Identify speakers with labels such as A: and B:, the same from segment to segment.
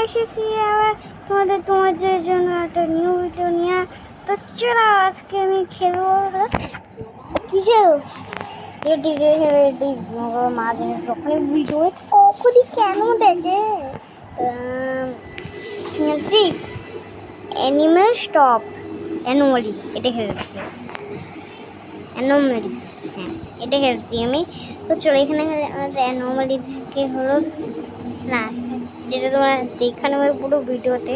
A: এসেছি আবার তোমাদের জন্য একটা নিউ ভিডিও নিয়ে। তো চলো আজকে আমি খেলবো কি মা জিনিস যখনই ভিডিও কখনই কেন দেখে অ্যানিমেল স্টপ অ্যানোমালি এটা খেলছি অ্যানোমালি। হ্যাঁ এটা খেলছি আমি। তো চলো এখানে আমাদের অ্যানোমালি থেকে হলো না যেটা তোমরা দেখানো হবে পুরো ভিডিওতে।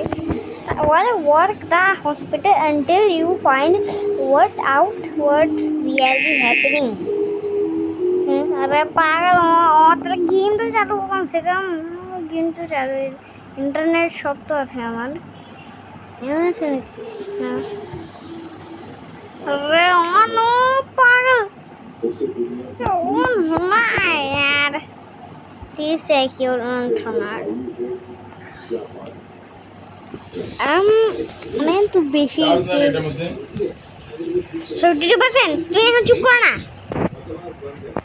A: Work the hospital until you find what out what's really happening. अरे पागल और गेम तो चालू कम से कम गेम तो चालू इंटरनेट सब तो আছে আমার। अरे नो पागल होना यार please check your internet। मैं तू बेशी 52% তুই এখন চুপ কর না।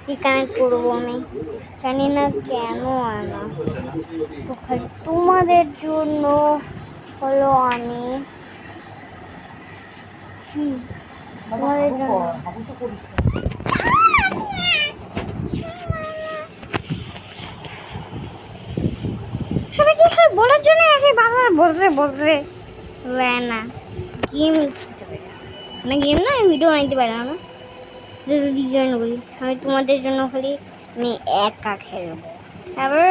A: চিকেন করবো আমি জানি না কেন হয় না, তো খালি তোমাদের জন্য হলো আমি তোমাদের জন্য সবাই কি খালি বলার জন্য আসে বারবার বলতে না গেম না গেম না ভিডিও বানাইতে পারে না যদি জয়েন করি আমি তোমাদের জন্য খালি আমি একা খেলবো তারপর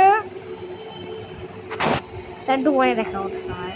A: তার ডুবাই দেখাবো তোমার